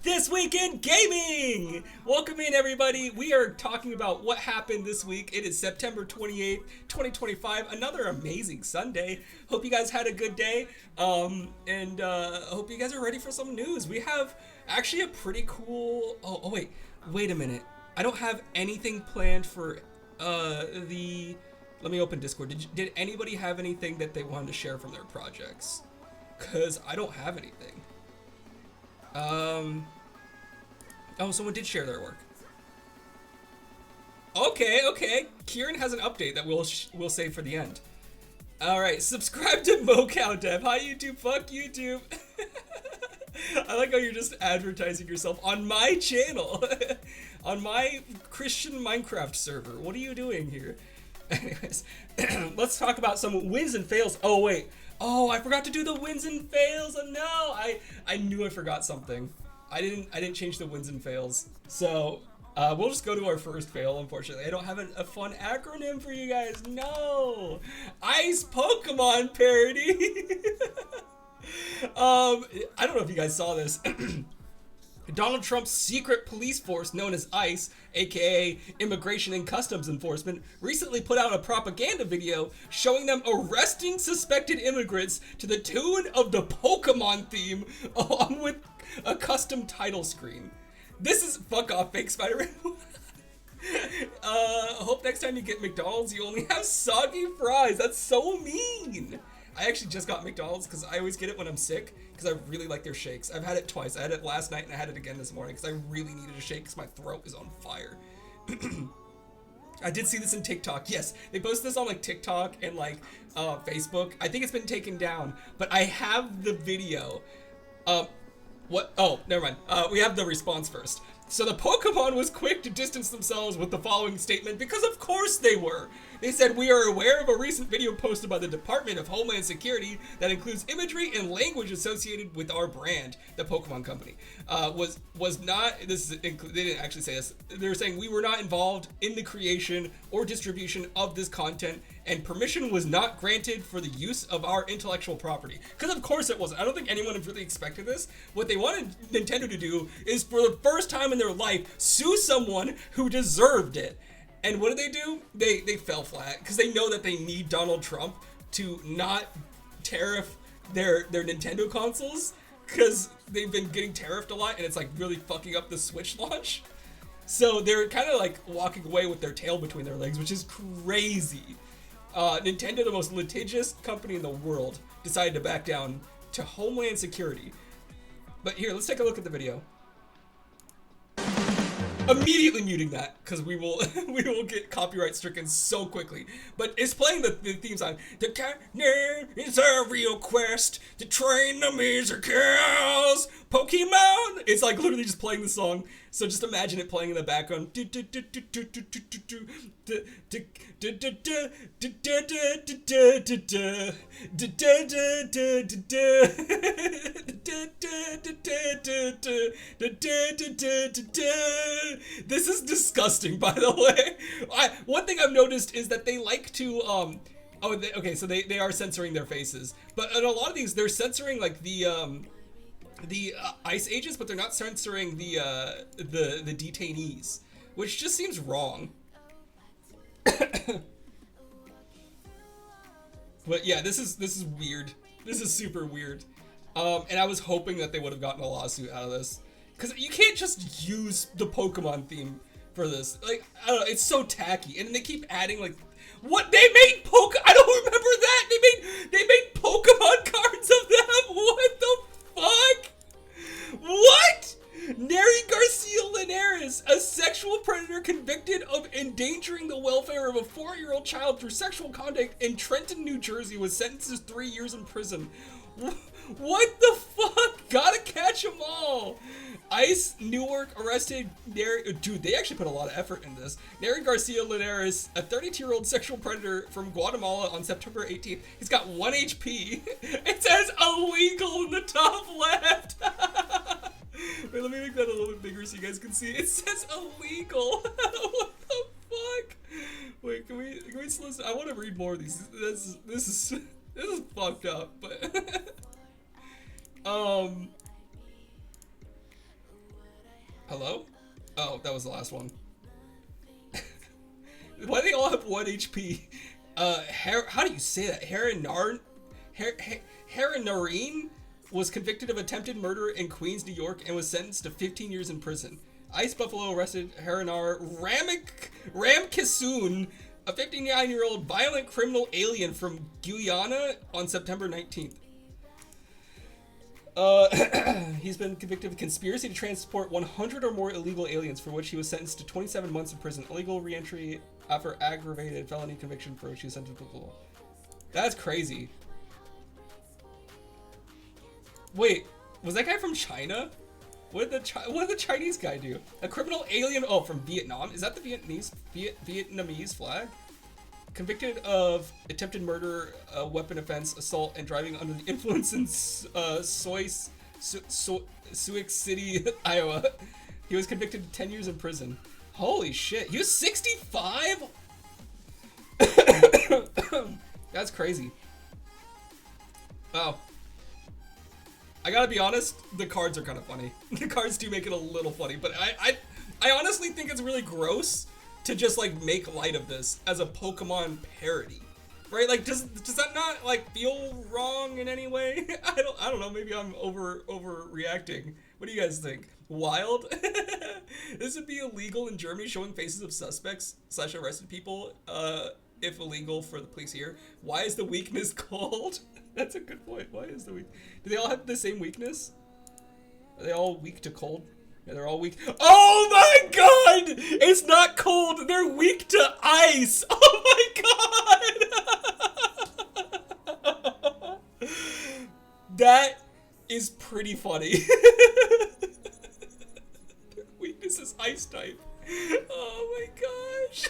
This Week in Gaming! Welcome in, everybody. We are talking about what happened this week. It is September 28th, 2025. Another amazing Sunday. Hope you guys had a good day. And hope you guys are ready for some news. We have actually a pretty cool... Oh, wait a minute. I don't have anything planned for the... Let me open Discord. Did anybody have anything that they wanted to share from their projects? Because I don't have anything. Oh, someone did share their work. Okay. Kieran has an update that we'll save for the end. All right, subscribe to MoCow Dev. Hi, YouTube. Fuck YouTube. I like how you're just advertising yourself on my channel, on my Christian Minecraft server. What are you doing here? Anyways, let's talk about some wins and fails. Oh, wait. Oh, I forgot to do the wins and fails. Oh, no. I knew I forgot something. I didn't change the wins and fails. So, we'll just go to our first fail, unfortunately. I don't have a fun acronym for you guys. No. Ice Pokemon parody. I don't know if you guys saw this. Donald Trump's secret police force known as ICE, aka Immigration and Customs Enforcement, recently put out a propaganda video showing them arresting suspected immigrants to the tune of the Pokemon theme, along with a custom title screen. This is fuck off, fake Spider-Man. Hope next time you get McDonald's you only have soggy fries. That's so mean. I actually just got McDonald's because I always get it when I'm sick because I really like their shakes. I've had it twice. I had it last night and I had it again this morning because I really needed a shake because my throat is on fire. I did see this in TikTok. Yes, they posted this on like TikTok and like Facebook. I think it's been taken down, but I have the video. What? Oh, never mind. We have the response first. So the Pokemon was quick to distance themselves with the following statement, because of course they were. They said, "We are aware of a recent video posted by the Department of Homeland Security that includes imagery and language associated with our brand," the Pokemon company. Was not, this is, they didn't actually say this, they were saying, "We were not involved in the creation or distribution of this content, and permission was not granted for the use of our intellectual property." Because of course it wasn't. I don't think anyone had really expected this. What they wanted Nintendo to do is, for the first time in their life, sue someone who deserved it. And what did they do? They fell flat because they know that they need Donald Trump to not tariff their Nintendo consoles, because they've been getting tariffed a lot and it's like really fucking up the Switch launch. So they're kind of like walking away with their tail between their legs, which is crazy. Nintendo, the most litigious company in the world, decided to back down to Homeland Security. But here, let's take a look at the video. Immediately muting that because we will get copyright stricken so quickly. But it's playing the theme song. The catnip is a real quest to train the music cows. Pokemon. It's like literally just playing the song. So just imagine it playing in the background. This is disgusting, by the way. One thing I've noticed is that they like to okay, so they are censoring their faces, but in a lot of these they're censoring like the ICE agents, but they're not censoring the detainees, which just seems wrong. But yeah, this is weird. This is super weird. And I was hoping that they would have gotten a lawsuit out of this, because you can't just use the Pokemon theme for this. Like, I don't know, it's so tacky. And they keep adding like, what, they made I don't remember that. They made Pokemon cards of them. What the fuck? What? Neri Garcia Linares, a sexual predator convicted of endangering the welfare of a 4-year-old child through sexual conduct in Trenton, New Jersey, was sentenced to 3 years in prison. What the fuck? Gotta catch them all. ICE Newark arrested Neri. Dude, they actually put a lot of effort in this. Neri Garcia Linares, a 32-year-old sexual predator from Guatemala, on September 18th. He's got 1 HP. It says illegal in the top left. Wait, let me make that a little bit bigger so you guys can see. It says illegal. What the fuck? Wait, can we slow down? I want to read more of these. This is fucked up, but Hello? Oh, that was the last one. Why do they all have 1 HP? How do you say that? Harinarine was convicted of attempted murder in Queens, New York, and was sentenced to 15 years in prison. Ice Buffalo arrested Harinar Ramkisoon, a 59-year-old violent criminal alien from Guyana, on September 19th. He's been convicted of conspiracy to transport 100 or more illegal aliens, for which he was sentenced to 27 months in prison. Illegal re-entry after aggravated felony conviction, for which he was sentenced to parole. That's crazy. Wait, was that guy from China? What did the Chinese guy do? A criminal alien, oh, from Vietnam? Is that the Vietnamese flag? Convicted of attempted murder, weapon offense, assault, and driving under the influence in Sioux City, Iowa. He was convicted of 10 years in prison. Holy shit, he was 65? That's crazy. Wow. I gotta be honest, the cards are kind of funny. The cards do make it a little funny, but I honestly think it's really gross to just like make light of this as a Pokemon parody, right? Like, does that not like feel wrong in any way? I don't know. Maybe I'm overreacting. What do you guys think? Wild? This would be illegal in Germany, showing faces of suspects / arrested people. If illegal for the police here. Why is the weakness cold? That's a good point. Why is the weak? Do they all have the same weakness? Are they all weak to cold? Yeah, they're all weak. Oh my god! It's not cold. They're weak to ice. Oh my god! That is pretty funny. Their weakness is ice type. Oh my gosh.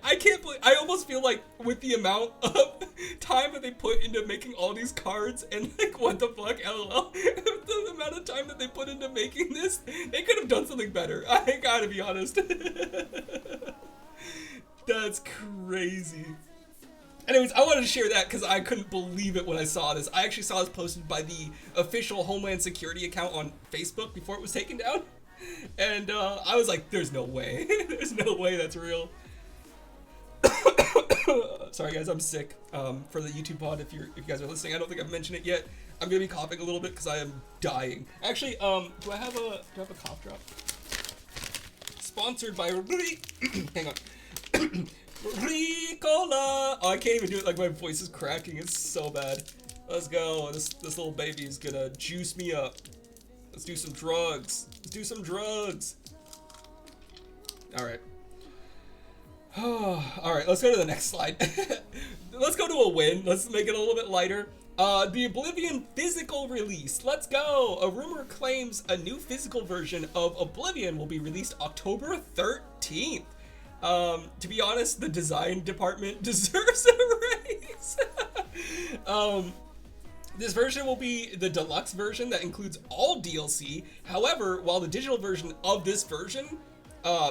I can't believe, I almost feel like with the amount of time that they put into making all these cards and like what the fuck, LOL, the amount of time that they put into making this, they could have done something better. I gotta be honest. That's crazy. Anyways, I wanted to share that because I couldn't believe it when I saw this. I actually saw this posted by the official Homeland Security account on Facebook before it was taken down. And I was like, there's no way. There's no way that's real. Sorry guys, I'm sick. For the YouTube pod, if you guys are listening, I don't think I've mentioned it yet. I'm gonna be coughing a little bit because I am dying. Actually, do I have a cough drop? Sponsored by hang on. Ricola. Oh, I can't even do it. Like my voice is cracking. It's so bad. Let's go. This little baby is gonna juice me up. Let's do some drugs. Let's do some drugs. All right. All right, let's go to the next slide. Let's go to a win. Let's make it a little bit lighter. The Oblivion physical release. Let's go. A rumor claims a new physical version of Oblivion will be released October 13th. To be honest, the design department deserves a raise. This version will be the deluxe version that includes all DLC. However, while the digital version of this version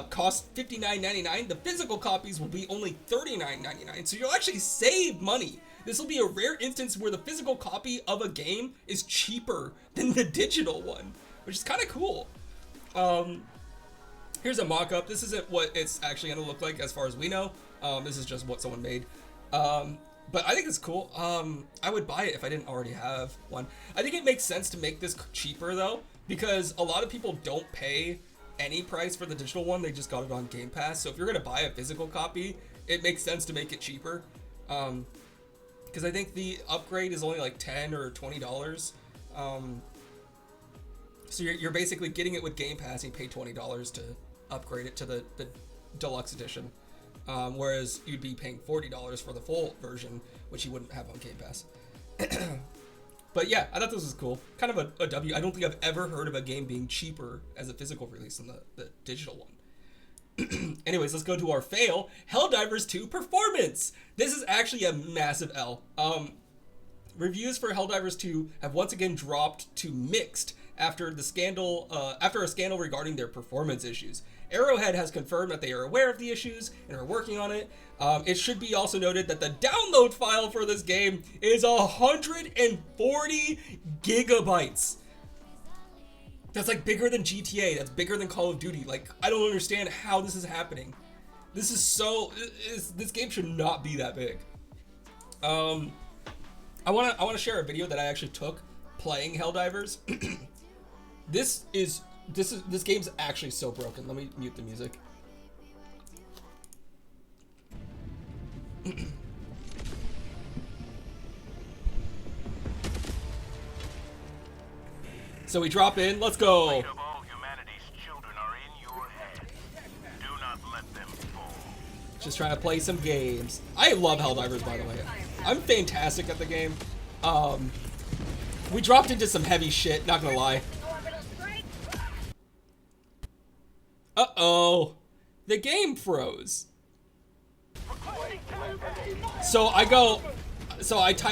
costs $59.99, the physical copies will be only $39.99. So you'll actually save money. This will be a rare instance where the physical copy of a game is cheaper than the digital one, which is kind of cool. Here's a mock-up. This isn't what it's actually going to look like as far as we know. This is just what someone made. But I think it's cool. I would buy it if I didn't already have one. I think it makes sense to make this cheaper though, because a lot of people don't pay any price for the digital one. They just got it on Game Pass. So if you're going to buy a physical copy, it makes sense to make it cheaper. Because I think the upgrade is only like $10 or $20. So you're basically getting it with Game Pass and you pay $20 to upgrade it to the deluxe edition. Whereas you'd be paying $40 for the full version, which you wouldn't have on Game Pass. But yeah, I thought this was cool. Kind of a W. I don't think I've ever heard of a game being cheaper as a physical release than the digital one. Anyways, let's go to our fail. Helldivers 2 performance. This is actually a massive L. Reviews for Helldivers 2 have once again dropped to mixed after a scandal regarding their performance issues. Arrowhead has confirmed that they are aware of the issues and are working on it. It should be also noted that the download file for this game is 140 gigabytes. That's like bigger than GTA. That's bigger than Call of Duty. Like, I don't understand how this is happening. This game should not be that big. I want to share a video that I actually took playing Helldivers. This game's actually so broken. Let me mute the music. So we drop in. Let's go. Just trying to play some games. I love Helldivers, by the way. I'm fantastic at the game. We dropped into some heavy shit, not gonna lie. Uh-oh. The game froze. So I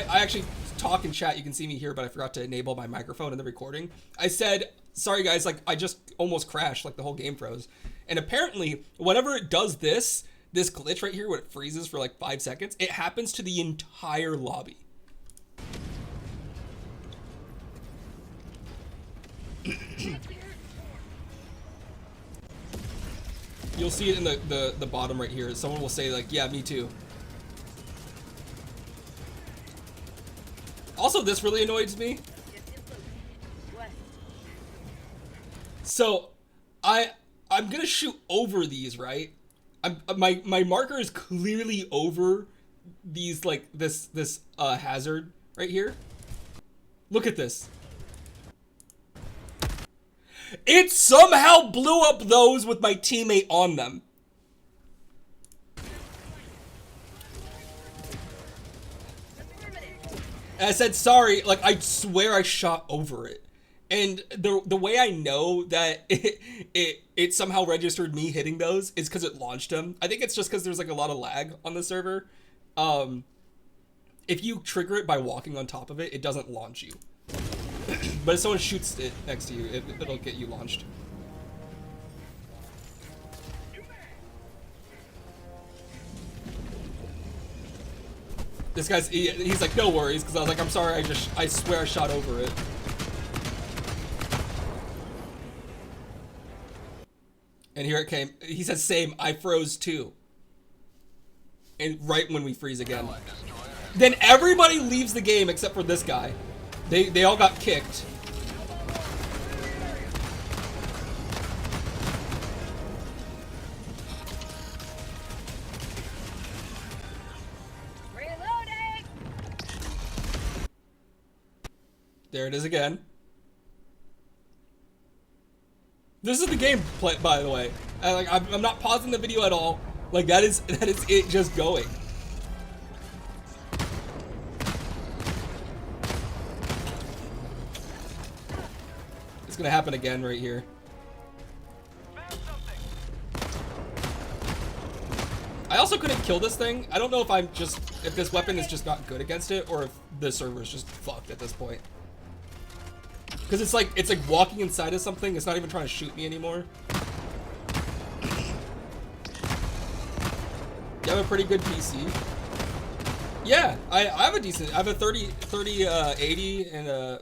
actually talk in chat. You can see me here, but I forgot to enable my microphone in the recording. I said, sorry guys, like I just almost crashed, like the whole game froze. And apparently, whenever it does this glitch right here where it freezes for like 5 seconds, it happens to the entire lobby. You'll see it in the bottom right here. Someone will say like, yeah, me too. Also, this really annoys me. So, I'm gonna shoot over these, right? My marker is clearly over these, like this hazard right here. Look at this. It somehow blew up those with my teammate on them. And I said sorry, like I swear I shot over it. And the way I know that it somehow registered me hitting those is because it launched them. I think it's just because there's like a lot of lag on the server. If you trigger it by walking on top of it, it doesn't launch you. But if someone shoots it next to you, it'll get you launched. This guy's, he's like, no worries, because I was like, I'm sorry, I swear I shot over it. And here it came. He says, same, I froze too. And right when we freeze again. Then everybody leaves the game except for this guy. They all got kicked. Reloading. There it is again. This is the gameplay, by the way. I'm not pausing the video at all. Like that is it just going. It's gonna happen again right here. I also couldn't kill this thing. I don't know if this weapon is just not good against it or if the server is just fucked at this point. Because it's like walking inside of something. It's not even trying to shoot me anymore. You have a pretty good PC. Yeah, I have a decent. I have a 3080 and a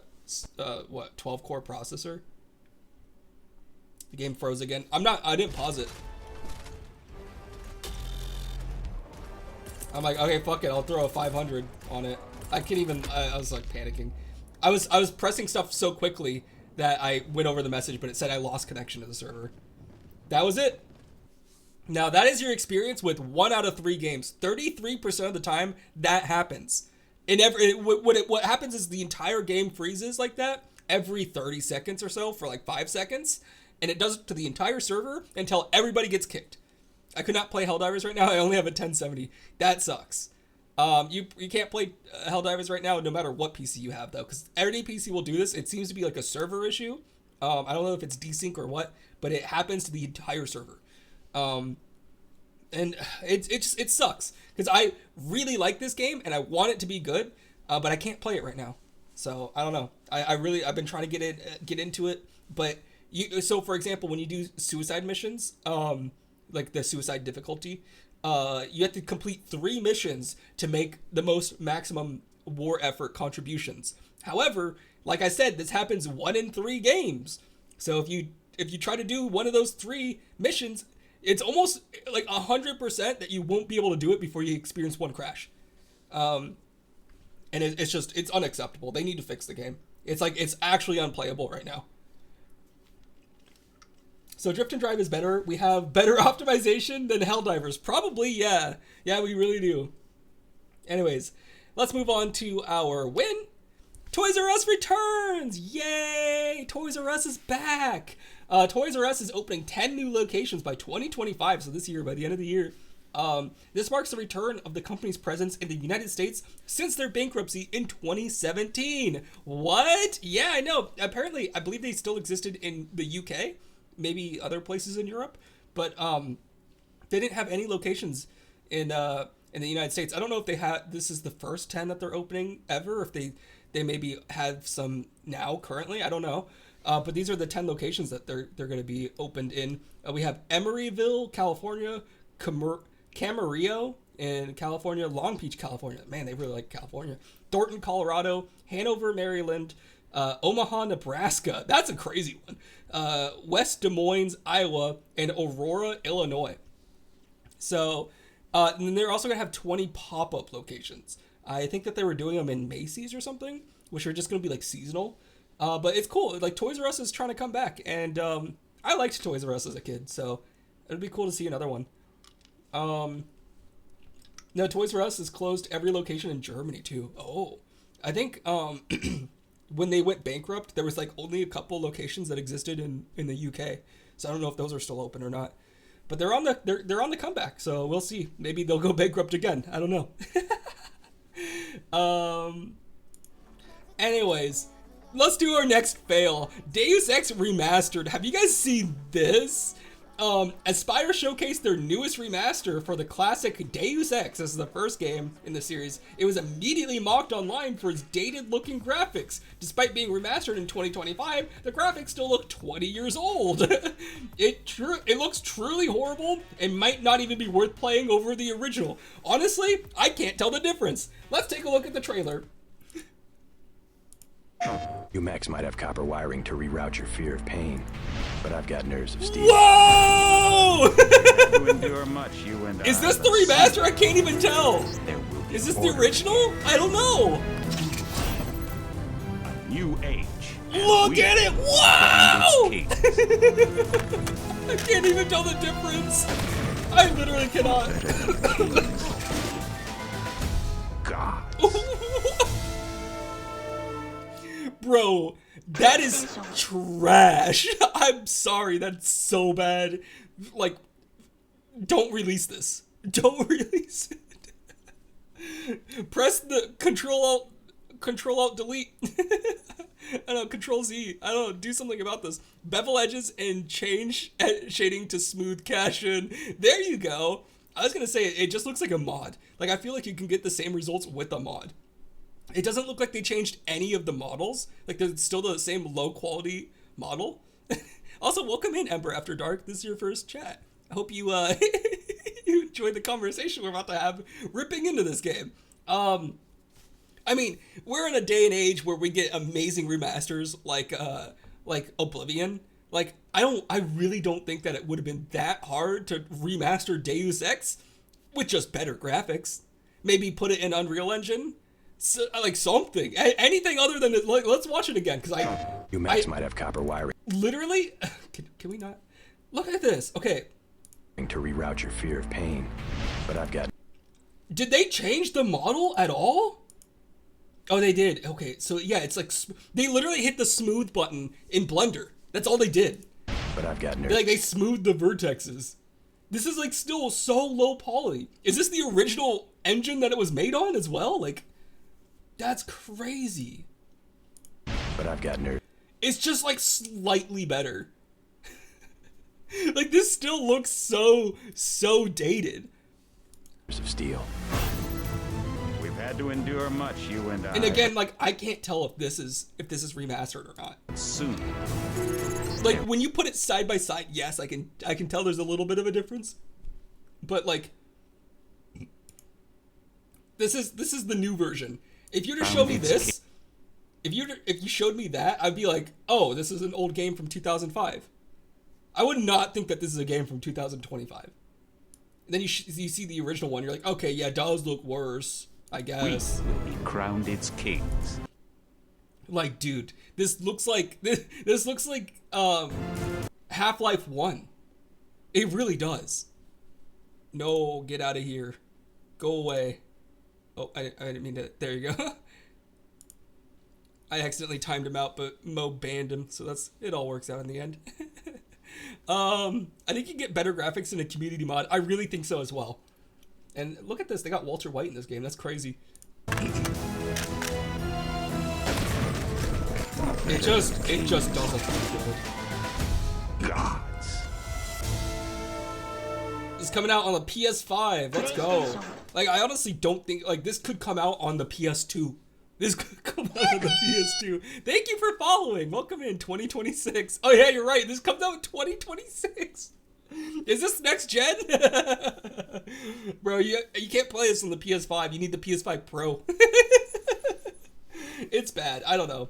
12 core processor. The game froze again. I didn't pause it. I'm like, okay, fuck it. I'll throw a 500 on it. I can't even. I was like panicking. I was pressing stuff so quickly that I went over the message, but it said I lost connection to the server. That was it. Now that is your experience with 1 out of 3 games. 33% of the time that happens. What happens is the entire game freezes like that every 30 seconds or so for like 5 seconds, and it does it to the entire server until everybody gets kicked. I could not play Helldivers right now. I only have a 1070. That sucks. You can't play Helldivers right now no matter what PC you have though, because any PC will do this. It seems to be like a server issue. I don't know if it's desync or what, but it happens to the entire server. And it sucks because I really like this game and I want it to be good, but I can't play it right now. So I don't know. I've been trying to get into it, but so for example, when you do suicide missions, like the suicide difficulty, you have to complete 3 missions to make the most maximum war effort contributions. However, like I said, this happens 1 in 3 games. So if you try to do one of those 3 missions, it's almost like 100% that you won't be able to do it before you experience one crash. And it's unacceptable. They need to fix the game. It's actually unplayable right now. So Drift and Drive is better. We have better optimization than Helldivers. Probably, yeah. Yeah, we really do. Anyways, let's move on to our win. Toys R Us returns! Yay! Toys R Us is back! Toys R Us is opening 10 new locations by 2025, so this year, by the end of the year. This marks the return of the company's presence in the United States since their bankruptcy in 2017. What? Yeah, I know. Apparently, I believe they still existed in the UK, maybe other places in Europe, but they didn't have any locations in the United States. I don't know if they had. This is the first 10 that they're opening ever. If they maybe have some now currently. I don't know. But these are the 10 locations that they're going to be opened in. We have Emeryville, California, Camarillo in California, Long Beach, California. Man, they really like California. Thornton, Colorado, Hanover, Maryland, Omaha, Nebraska. That's a crazy one. West Des Moines, Iowa, and Aurora, Illinois. So, and then they're also going to have 20 pop-up locations. I think that they were doing them in Macy's or something, which are just going to be like seasonal. But it's cool. Like Toys R Us is trying to come back, and I liked Toys R Us as a kid, so it'd be cool to see another one. No, Toys R Us has closed every location in Germany too. Oh, I think when they went bankrupt, there was like only a couple locations that existed in the UK. So I don't know if those are still open or not. But they're on the comeback, so we'll see. Maybe they'll go bankrupt again. I don't know. Anyways, let's do our next fail. Deus Ex Remastered. Have you guys seen this? Aspyr showcased their newest remaster for the classic Deus Ex. This is the first game in the series. It was immediately mocked online for its dated-looking graphics. Despite being remastered in 2025, the graphics still look 20 years old. It looks truly horrible and might not even be worth playing over the original. Honestly, I can't tell the difference. Let's take a look at the trailer. You Max might have copper wiring to reroute your fear of pain, but I've got nerves of steel. Whoa! You endure much, you and Is I, this the but remaster? I can't even tell. There will be Is this the order. original? I don't know. a new age. and Look we at it! find Wow! its key. I can't even tell the difference. I literally cannot. God. Bro, that is trash. I'm sorry, that's so bad. Like, don't release this. Don't release it. Press the Control Alt Delete. I don't know, Control Z. I don't know, do something about this. Bevel edges and change shading to smooth cash in. There you go. I was gonna say, it just looks like a mod. Like, I feel like you can get the same results with a mod. It doesn't look like they changed any of the models. Like, they're still the same low quality model. Also, welcome in, Ember After Dark. This is your first chat. I hope you you enjoyed the conversation we're about to have ripping into this game. I mean, we're in a day and age where we get amazing remasters like Oblivion. Like, I really don't think that it would have been that hard to remaster Deus Ex with just better graphics. Maybe put it in Unreal Engine. So, like something, anything other than it. Like, let's watch it again, because You Max might have copper wiring literally. Can we not look at this? Okay, to reroute your fear of pain, but I've got. did they change the model at all? Oh, they did. Okay, so yeah, it's like they literally hit the smooth button in Blender. That's all they did. But I've got nerves. Like, they smoothed the vertexes. This is like still so low poly. Is this the original engine that it was made on as well? Like, that's crazy. But I've got nerves. It's just like slightly better. Like, this still looks so dated. Of steel. We've had to endure much, you and I. And again, like, I can't tell if this is remastered or not. Soon. Like, when you put it side by side, yes, I can tell there's a little bit of a difference. But like, this is the new version. If you were to show me this, if you showed me that, I'd be like, oh, this is an old game from 2005. I would not think that this is a game from 2025. And then you see the original one, you're like, okay, yeah, it does look worse, I guess. We will be crowned its kings. Like, dude, this looks like this looks like Half-Life 1. It really does. No, get out of here. Go away. Oh, I didn't mean to. There you go. I accidentally timed him out, but Mo banned him, so it all works out in the end. I think you get better graphics in a community mod. I really think so as well. And look at this, they got Walter White in this game. That's crazy. It just doesn't feel good. Gods. This is coming out on the PS5. Let's go. Like, I honestly don't think, like, this could come out on the PS2. This could come out on the PS2. Thank you for following. Welcome in 2026. Oh yeah, you're right. This comes out in 2026. Is this next gen? Bro, you can't play this on the PS5. You need the PS5 Pro. It's bad. I don't know.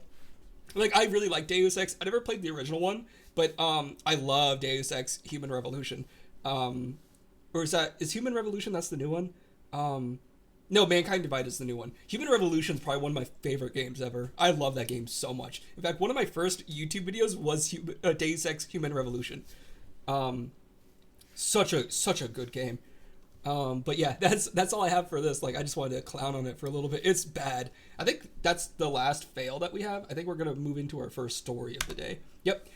Like, I really like Deus Ex. I never played the original one, but I love Deus Ex Human Revolution. Or is Human Revolution, that's the new one? No, Mankind Divided is the new one. Human Revolution is probably one of my favorite games ever. I love that game so much. In fact, one of my first YouTube videos was Deus Ex Human Revolution. Such a good game. But yeah, that's all I have for this. Like, I just wanted to clown on it for a little bit. It's bad. I think that's the last fail that we have. I think we're gonna move into our first story of the day. Yep.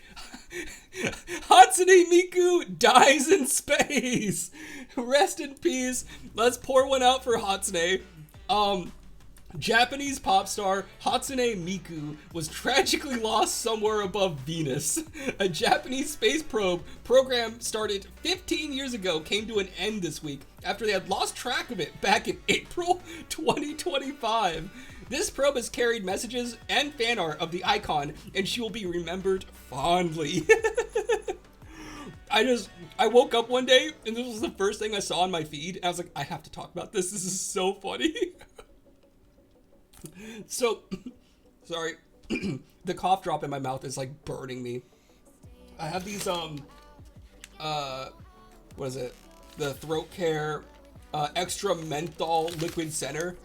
Hatsune Miku dies in space. Rest in peace. Let's pour one out for Hatsune. Japanese pop star Hatsune Miku was tragically lost somewhere above Venus. A Japanese space program started 15 years ago came to an end this week after they had lost track of it back in April 2025. This probe has carried messages and fan art of the icon, and she will be remembered fondly. I woke up one day, and this was the first thing I saw on my feed, and I was like, I have to talk about this. This is so funny. So, sorry, the cough drop in my mouth is like burning me. I have these, what is it? The throat care, extra menthol liquid center.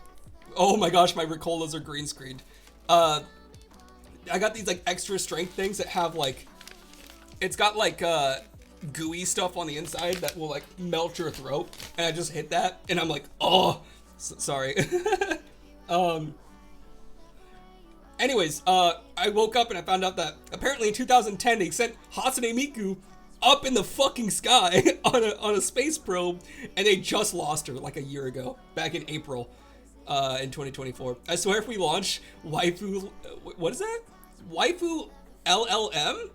Oh my gosh, my Ricolas are green screened. I got these like extra strength things that have like, it's got like, gooey stuff on the inside that will like melt your throat. And I just hit that and I'm like, oh, sorry. Anyways, I woke up and I found out that apparently in 2010 they sent Hatsune Miku up in the fucking sky on a space probe, and they just lost her like a year ago, back in April, in 2024. I swear if we launch Waifu, what is that? Waifu LLM?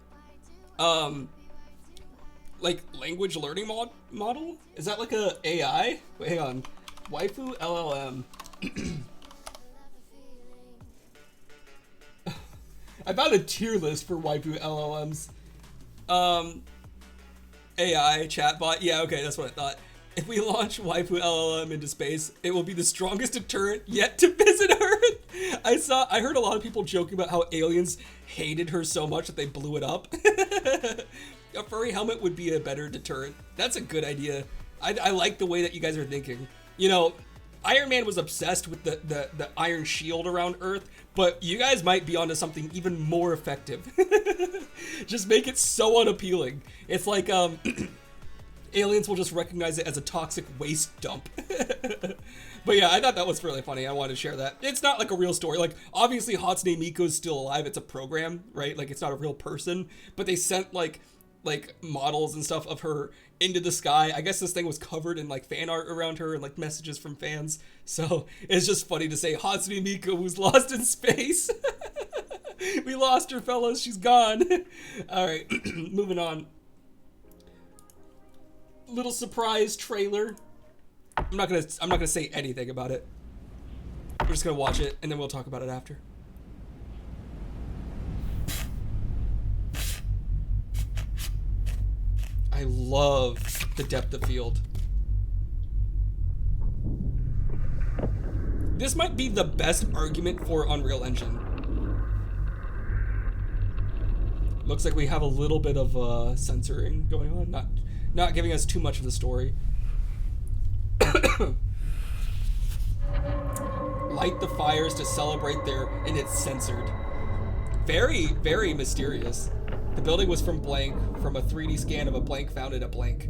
Like language learning model? Is that like a AI? Wait, hang on. Waifu LLM. I found a tier list for waifu LLMs. AI chatbot. Yeah, okay, that's what I thought. If we launch waifu LLM into space, it will be the strongest deterrent yet to visit Earth. I heard a lot of people joking about how aliens hated her so much that they blew it up. A furry helmet would be a better deterrent. That's a good idea. I like the way that you guys are thinking. You know, Iron Man was obsessed with the iron shield around Earth, but you guys might be onto something even more effective. Just make it so unappealing. It's like aliens will just recognize it as a toxic waste dump. But yeah, I thought that was really funny. I wanted to share that. It's not like a real story. Like, obviously Hatsune Miku is still alive. It's a program, right? Like, it's not a real person. But they sent like models and stuff of her into the sky. I guess this thing was covered in like fan art around her and like messages from fans. So it's just funny to say Hatsune Miku was lost in space. We lost her, fellas. She's gone. All right, moving on. Little surprise trailer. I'm not gonna say anything about it. We're just gonna watch it and then we'll talk about it after. I love the depth of field. This might be the best argument for Unreal Engine. Looks like we have a little bit of censoring going on, not giving us too much of the story. Light the fires to celebrate their, and it's censored. Very, very mysterious. The building was from blank, from a 3D scan of a blank found in a blank.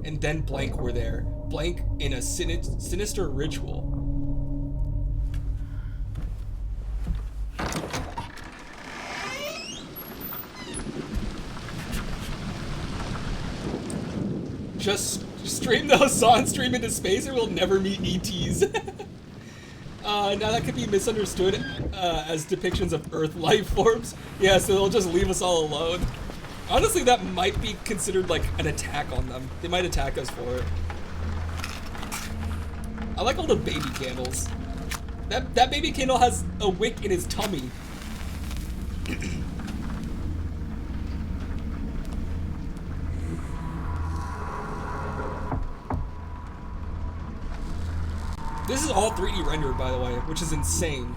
And then blank were there. Blank in a sinister ritual. Just stream the Hassan stream into space and we'll never meet ETs. Now that could be misunderstood as depictions of Earth life forms. Yeah, so they'll just leave us all alone. Honestly, that might be considered like an attack on them. They might attack us for it. I like all the baby candles. That baby candle has a wick in his tummy. This is all 3D rendered, by the way, which is insane.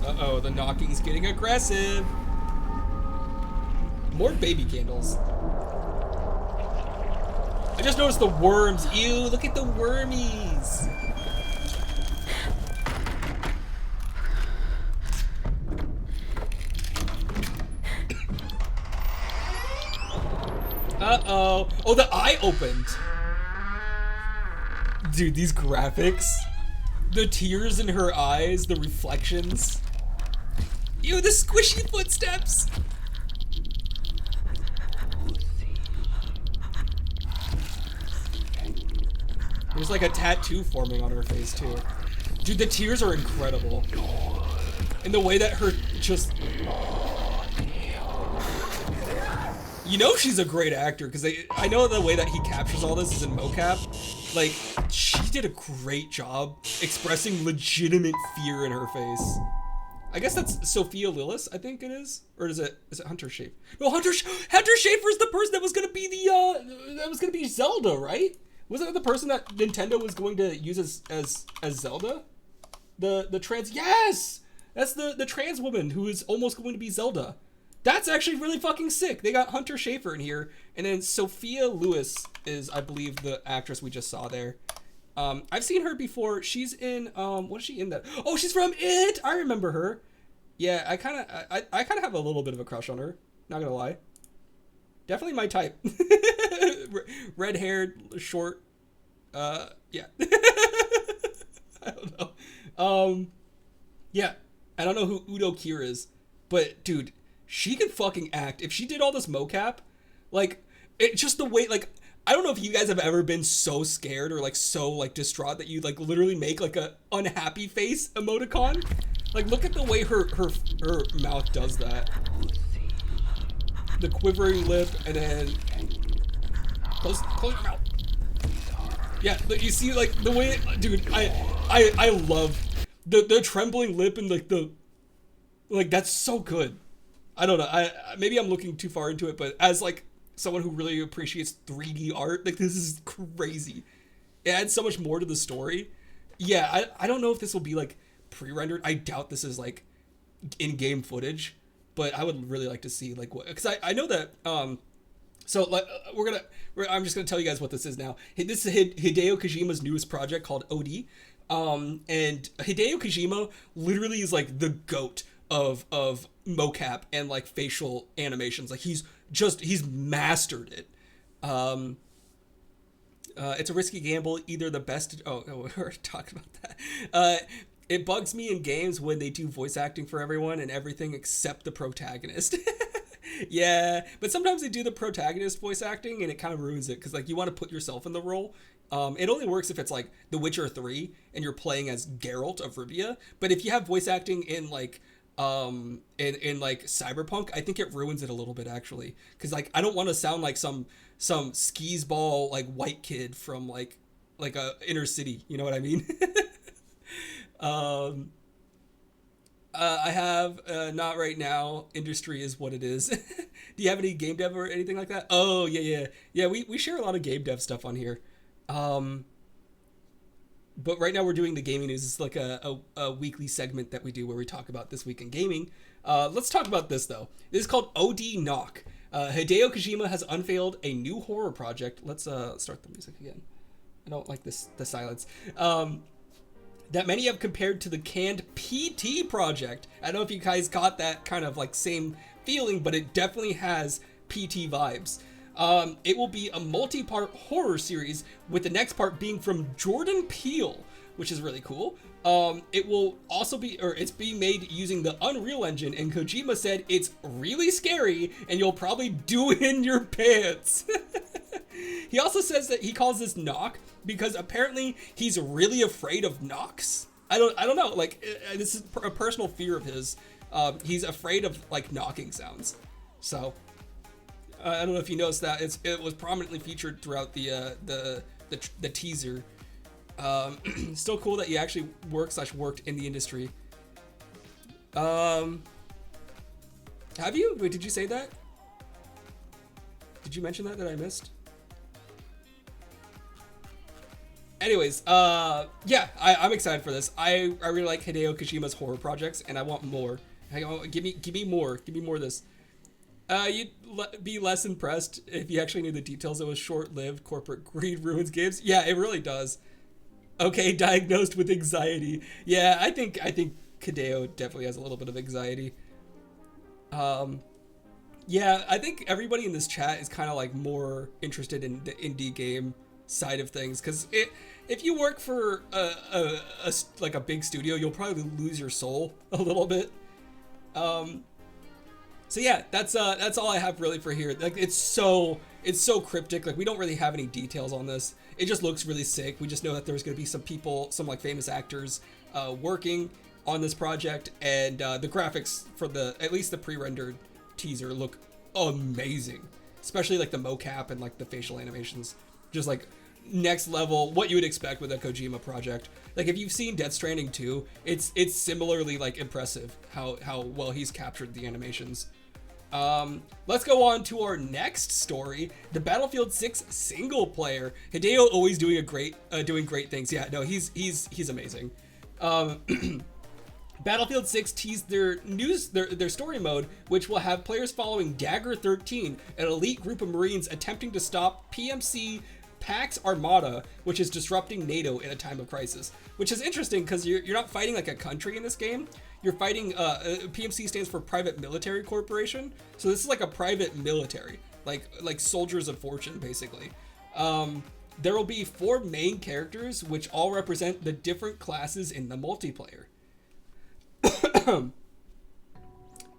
Uh-oh, the knocking's getting aggressive. More baby candles. I just noticed the worms. Ew, look at the wormies. Uh-oh. Oh, the eye opened. Dude, these graphics. The tears in her eyes, the reflections. Ew, the squishy footsteps. There's like a tattoo forming on her face too. Dude, the tears are incredible. And the way that her just... You know she's a great actor, because I know the way that he captures all this is in mocap. Like, she did a great job expressing legitimate fear in her face. I guess that's Sophia Lillis, I think it is. Or is it Hunter Schafer? No, Hunter Schafer's the person that was gonna be the Zelda, right? Wasn't it the person that Nintendo was going to use as Zelda? The trans... Yes! That's the trans woman who is almost going to be Zelda. That's actually really fucking sick. They got Hunter Schafer in here. And then Sophia Lewis is, I believe, the actress we just saw there. I've seen her before. She's in... what is she in that? Oh, she's from It! I remember her. Yeah, I kind of have a little bit of a crush on her. Not gonna lie. Definitely my type. Red-haired, short. Yeah. I don't know. Yeah. I don't know who Udo Kier is, but dude, she can fucking act. If she did all this mocap, like, it just the way, like, I don't know if you guys have ever been so scared or like so like distraught that you like literally make like a unhappy face emoticon. Like, look at the way her mouth does that. The quivering lip, and then close your mouth. Yeah, you see, like the way, dude. I love the trembling lip and like that's so good. I don't know. Maybe I'm looking too far into it, but as like someone who really appreciates 3D art, like this is crazy. It adds so much more to the story. Yeah, I don't know if this will be like pre-rendered. I doubt this is like in-game footage. But I would really like to see like what, because I know that so like I'm just gonna tell you guys what this is now. This is Hideo Kojima's newest project called OD, and Hideo Kojima literally is like the GOAT of mocap and like facial animations. Like he's mastered it. It's a risky gamble. Either the best. Oh, we already talked about that. It bugs me in games when they do voice acting for everyone and everything except the protagonist. Yeah, but sometimes they do the protagonist voice acting and it kind of ruins it because like you want to put yourself in the role. It only works if it's like The Witcher 3 and you're playing as Geralt of Rivia. But if you have voice acting in like in like Cyberpunk, I think it ruins it a little bit actually because like I don't want to sound like some skis ball like white kid from like a inner city. You know what I mean? I have not right now. Industry is what it is. Do you have any game dev or anything like that? Oh yeah. We share a lot of game dev stuff on here. But right now we're doing the gaming news. It's like a weekly segment that we do where we talk about this week in gaming. Let's talk about this though. This is called OD Knock. Hideo Kojima has unveiled a new horror project. Let's start the music again. I don't like the silence. That many have compared to the canned PT project. I don't know if you guys got that kind of like same feeling, but it definitely has PT vibes. It will be a multi-part horror series with the next part being from Jordan Peele, which is really cool. It will also be, or it's being made using the Unreal Engine, and Kojima said it's really scary and you'll probably do it in your pants. He also says that he calls this knock because apparently he's really afraid of knocks. I don't know, like this is a personal fear of his. He's afraid of like knocking sounds. So I don't know if you noticed that it was prominently featured throughout the teaser. Still cool that you actually worked in the industry. Have you? Wait, did you say that? Did you mention that I missed? Anyways, yeah, I'm excited for this. I really like Hideo Kojima's horror projects, and I want more. Give me more of this. You'd be less impressed if you actually knew the details. It was short-lived. Corporate greed ruins games. Yeah, it really does. Okay, diagnosed with anxiety. Yeah, I think Hideo definitely has a little bit of anxiety. Yeah, I think everybody in this chat is kind of like more interested in the indie game side of things because if you work for a big studio, you'll probably lose your soul a little bit. So yeah, that's all I have really for here. Like it's so cryptic. Like we don't really have any details on this. It just looks really sick. We just know that there's going to be some people, some like famous actors, working on this project, and the graphics for at least the pre-rendered teaser look amazing. Especially like the mocap and like the facial animations, just like next level. What you would expect with a Kojima project. Like if you've seen Death Stranding 2, it's similarly like impressive how well he's captured the animations. Let's go on to our next story, the Battlefield 6 single player. Hideo always doing great things. Yeah, no, he's amazing. Battlefield 6 teased their story mode, which will have players following Dagger 13, an elite group of Marines attempting to stop PMC Pax Armada, which is disrupting NATO in a time of crisis. Which is interesting because you're not fighting like a country in this game. You're fighting, PMC stands for Private Military Corporation. So this is like a private military, like soldiers of fortune, basically. There will be 4 main characters, which all represent the different classes in the multiplayer.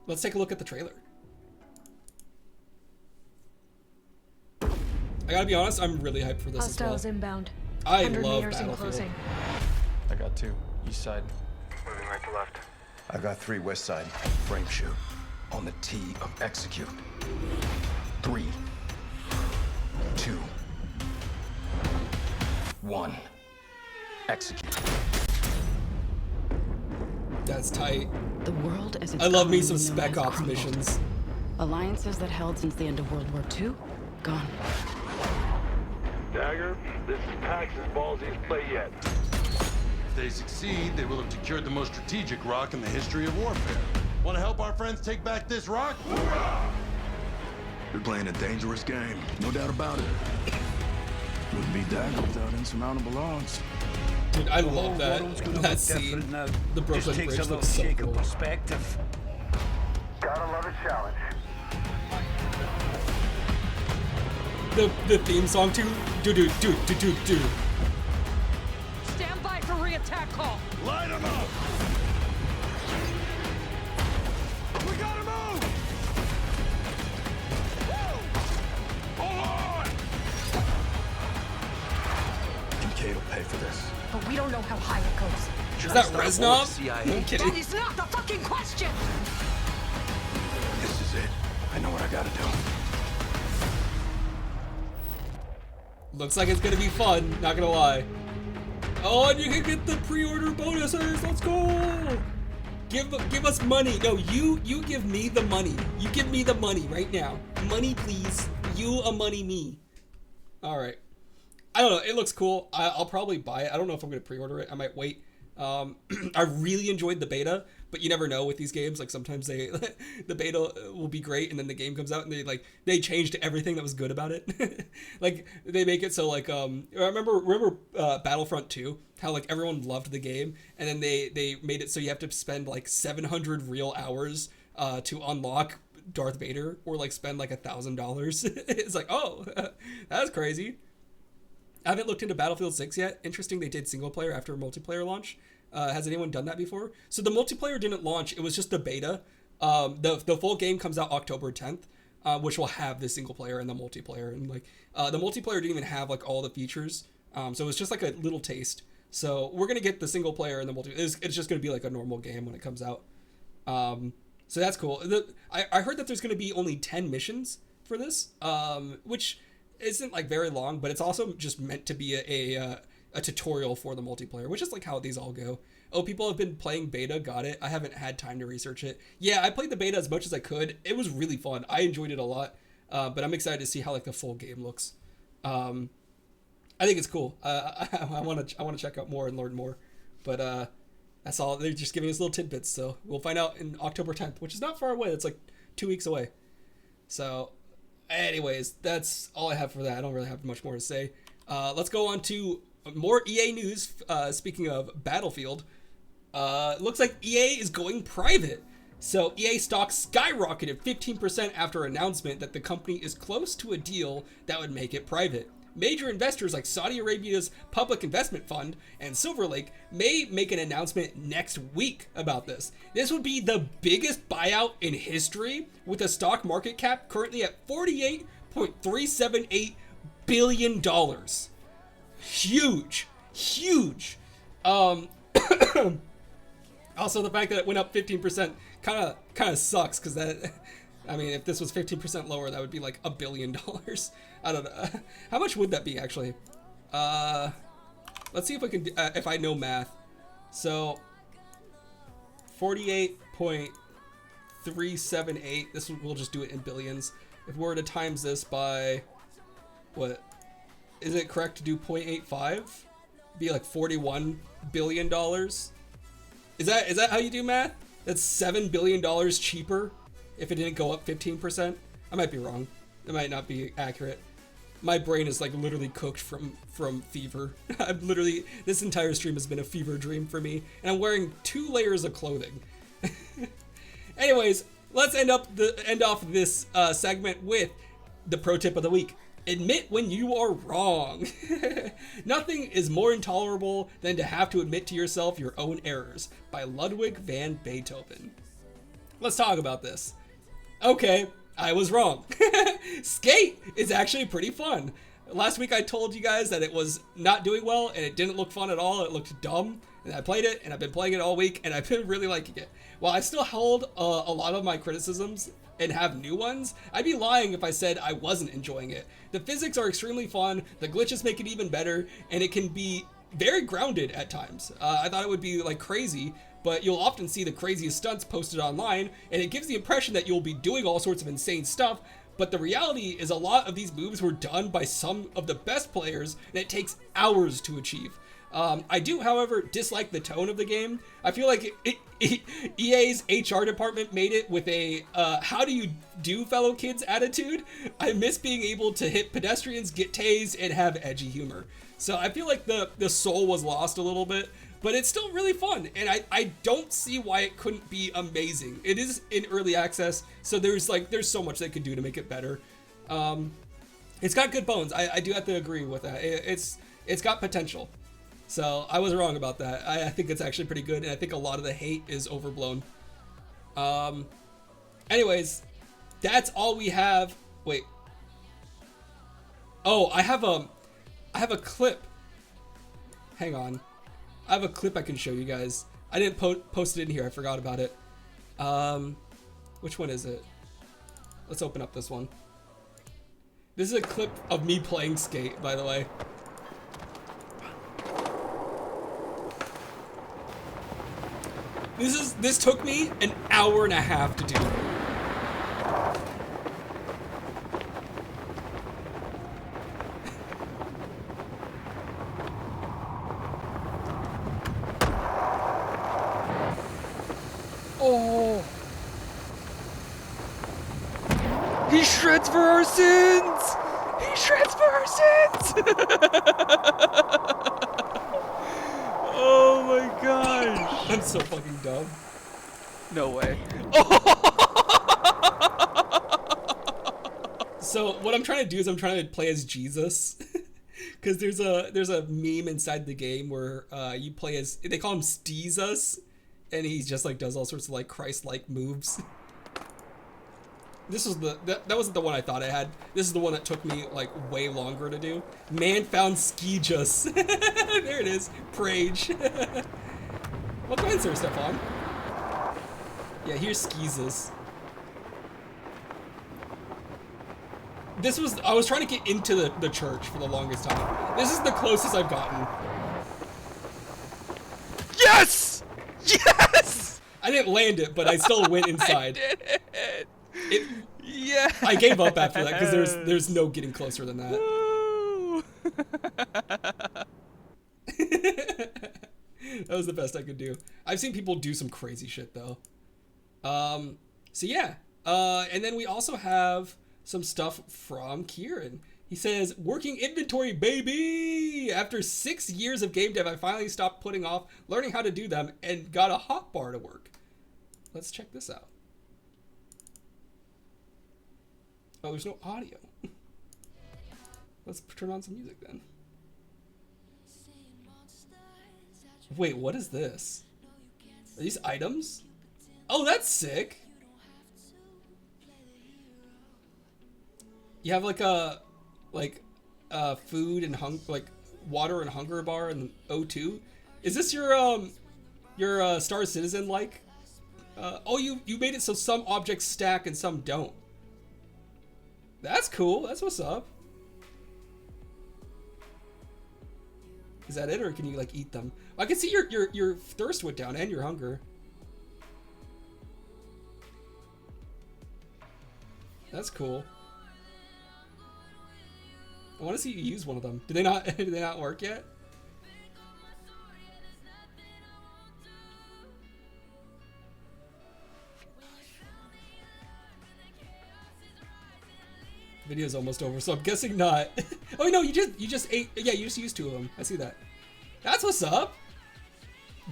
Let's take a look at the trailer. I gotta be honest, I'm really hyped for this Hostiles as well. Inbound. I 100 love meters in Battlefield. closing. I got 2. East side. Moving right to left. I got 3 west side. Frame shoot. On the T of execute. 3, 2, 1. Execute. That's tight. The world as it's I love me commonly some known Spec has Ops crumbled. missions. Alliances that held since the end of World War II, gone. Dagger, this is Pax's ballsiest play yet. If they succeed, they will have secured the most strategic rock in the history of warfare. Want to help our friends take back this rock? You're playing a dangerous game, no doubt about it. Wouldn't be Dagger without insurmountable odds. Dude, I love that scene. The Brooklyn Bridge looks so cool. Perspective. Gotta love a challenge. The theme song too. Do. Stand by for re-attack call. Light them up! We gotta move! Cade will pay for this. But we don't know how high it goes. Is that Reznov? CIA? I'm kidding. That is not the fucking question! This is it. I know what I gotta do. Looks like it's gonna be fun, not gonna lie. Oh, and you can get the pre-order bonuses. Let's go. Give us money. No, you give me the money. You give me the money right now. Money, please. You a money me. All right. I don't know. It looks cool. I'll probably buy it. I don't know if I'm gonna pre-order it. I might wait. I really enjoyed the beta, but you never know with these games. Like sometimes the beta will be great, and then the game comes out and they changed everything that was good about it. Like they make it so like remember Battlefront 2, how like everyone loved the game, and then they made it so you have to spend like 700 real hours to unlock Darth Vader, or like spend like $1,000. It's like, oh, that's crazy. I haven't looked into Battlefield 6 yet. Interesting, they did single player after a multiplayer launch. Has anyone done that before? So the multiplayer didn't launch. It was just the beta. The full game comes out October 10th, which will have the single player and the multiplayer. And like the multiplayer didn't even have like all the features. So it's just like a little taste. So we're going to get the single player and the multiplayer. It's just going to be like a normal game when it comes out. So that's cool. I heard that there's going to be only 10 missions for this, which isn't like very long, but it's also just meant to be a tutorial for the multiplayer, which is like how these all go. Oh, people have been playing beta. Got it. I haven't had time to research it. Yeah, I played the beta as much as I could. It was really fun. I enjoyed it a lot. But I'm excited to see how like the full game looks. I think it's cool. I want to check out more and learn more. But that's all. They're just giving us little tidbits. So we'll find out in October 10th, which is not far away. It's like 2 weeks away. So anyways, that's all I have for that. I don't really have much more to say. Let's go on to more EA news. Speaking of Battlefield, looks like EA is going private. So EA stock skyrocketed 15% after announcement that the company is close to a deal that would make it private. Major investors like Saudi Arabia's Public Investment Fund and Silver Lake may make an announcement next week about this. This would be the biggest buyout in history, with a stock market cap currently at $48.378 billion. Huge. Also, the fact that it went up 15% kind of sucks, because that, I mean, if this was 15% lower, that would be like $1 billion. I don't know. How much would that be actually? Let's see if we can, if I know math. So 48.378. This we'll just do it in billions. If we were to times this by, what? Is it correct to do 0.85? Be like $41 billion. Is that how you do math? That's $7 billion cheaper if it didn't go up 15%. I might be wrong. It might not be accurate. My brain is like literally cooked from fever. I'm literally, this entire stream has been a fever dream for me, and I'm wearing 2 layers of clothing. Anyways, let's end off this segment with the pro tip of the week. Admit when you are wrong. Nothing is more intolerable than to have to admit to yourself your own errors, by Ludwig van Beethoven. Let's talk about this. Okay, I was wrong. Skate is actually pretty fun. Last week I told you guys that it was not doing well and it didn't look fun at all. It looked dumb, and I played it and I've been playing it all week and I've been really liking it. While I still hold a lot of my criticisms and have new ones, I'd be lying if I said I wasn't enjoying it. The physics are extremely fun, the glitches make it even better, and it can be very grounded at times. I thought it would be like crazy, but you'll often see the craziest stunts posted online, and it gives the impression that you'll be doing all sorts of insane stuff, but the reality is a lot of these moves were done by some of the best players, and it takes hours to achieve. I do, however, dislike the tone of the game. I feel like EA's HR department made it with a how do you do, fellow kids attitude. I miss being able to hit pedestrians, get tased, and have edgy humor. So I feel like the soul was lost a little bit, but it's still really fun, and I don't see why it couldn't be amazing. It is in early access, so there's so much they could do to make it better. It's got good bones. I do have to agree with that. It's got potential. So I was wrong about that. I think it's actually pretty good, and I think a lot of the hate is overblown. Anyways, that's all we have. Wait. Oh, I have a clip Hang on. I have a clip I can show you guys. I didn't post it in here. I forgot about it. Which one is it? Let's open up this one. This is a clip of me playing Skate, by the way. This took me an hour and a half to do. Oh! He shreds for our sins! He shreds for our sins! Oh my gosh! I'm so fucking dumb. No way. So what I'm trying to do is I'm trying to play as Jesus, because there's a meme inside the game where you play as, they call him Steezus, and he just like does all sorts of like Christ-like moves. This was that wasn't the one I thought I had. This is the one that took me like way longer to do. Man found Skeejus. There it is. Prage. What coins there, Stefan? Yeah, here's Skeezus. I was trying to get into the church for the longest time. This is the closest I've gotten. Yes! Yes! I didn't land it, but I still went inside. I did it! Yeah! I gave up after that because there's no getting closer than that. Woo! That was the best I could do. I've seen people do some crazy shit though. So yeah. And then we also have some stuff from Kieran. He says, working inventory, baby! After 6 years of game dev, I finally stopped putting off learning how to do them and got a hotbar to work. Let's check this out. Oh, there's no audio. Let's turn on some music then. Wait, what is this? Are these items? Oh, that's sick. You have like a food and water and hunger bar and O2. Is this your Star Citizen like? Oh, you made it so some objects stack and some don't. That's cool. That's what's up. Is that it, or can you like eat them? I can see your thirst went down and your hunger. That's cool. I want to see you use one of them. Do they not work yet? Video's almost over, so I'm guessing not. Oh no, you just ate. Yeah, you just used 2 of them. I see that. That's what's up.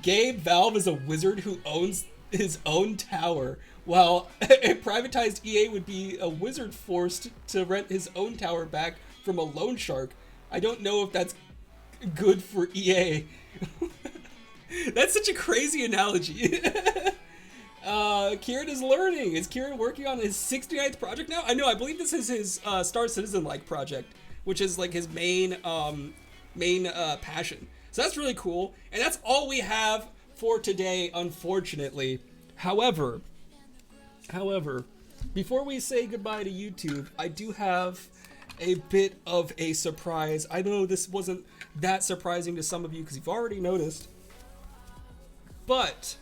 Gabe Valve is a wizard who owns his own tower, while a privatized EA would be a wizard forced to rent his own tower back from a loan shark. I don't know if that's good for EA. That's such a crazy analogy. Kieran is learning. Is Kieran working on his 69th project now? I know, I believe this is his Star Citizen-like project, which is like his main passion. So that's really cool. And that's all we have for today, unfortunately. However, before we say goodbye to YouTube, I do have a bit of a surprise. I know this wasn't that surprising to some of you because you've already noticed, but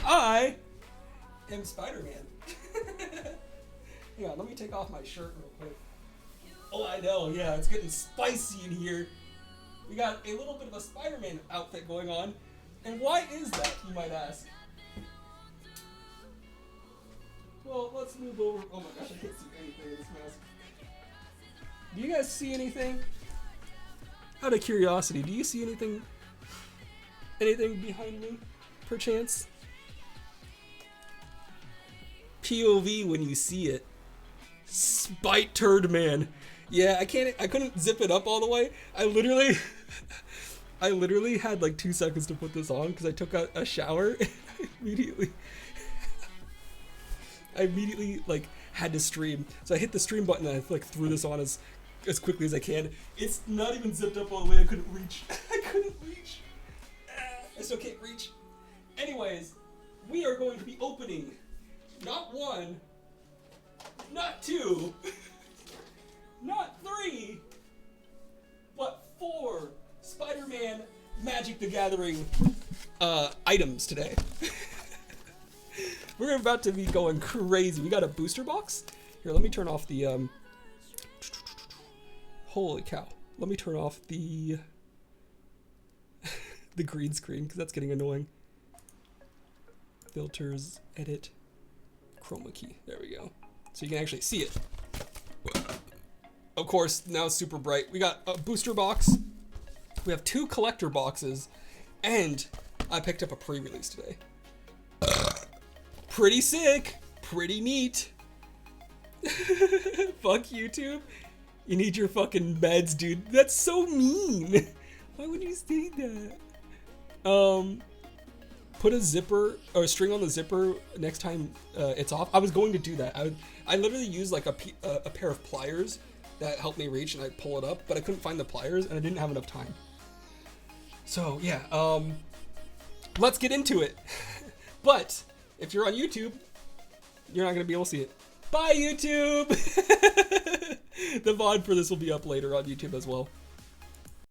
I am Spider-Man. Hang on, let me take off my shirt real quick. Oh, I know, yeah, it's getting spicy in here. We got a little bit of a Spider-Man outfit going on. And why is that, you might ask? Well, let's move over. Oh my gosh, I can't see anything in this mask. Do you guys see anything? Out of curiosity, do you see anything? Anything behind me, perchance? POV when you see it. Spite turd man. Yeah, I couldn't zip it up all the way. I literally had like 2 seconds to put this on because I took a shower and I immediately like had to stream. So I hit the stream button and I like threw this on as as quickly as I can. It's not even zipped up all the way. I couldn't reach. I couldn't reach. I still can't reach. Anyways, we are going to be opening not 1, not 2, not 3, but 4 Spider-Man Magic the Gathering items today. We're about to be going crazy. We got a booster box. Here, let me turn off the holy cow. Let me turn off the the green screen because that's getting annoying. Filters, edit, chroma key. There we go. So you can actually see it. Of course, now it's super bright. We got a booster box. We have 2 collector boxes, and I picked up a pre-release today. Pretty sick, pretty neat. Fuck YouTube. You need your fucking meds, dude. That's so mean. Why would you say that? Put a zipper or a string on the zipper next time it's off. I was going to do that. I literally used like a pair of pliers that helped me reach, and I'd pull it up, but I couldn't find the pliers, and I didn't have enough time. So yeah, let's get into it. But if you're on YouTube, you're not gonna be able to see it. Bye, YouTube. The VOD for this will be up later on YouTube as well.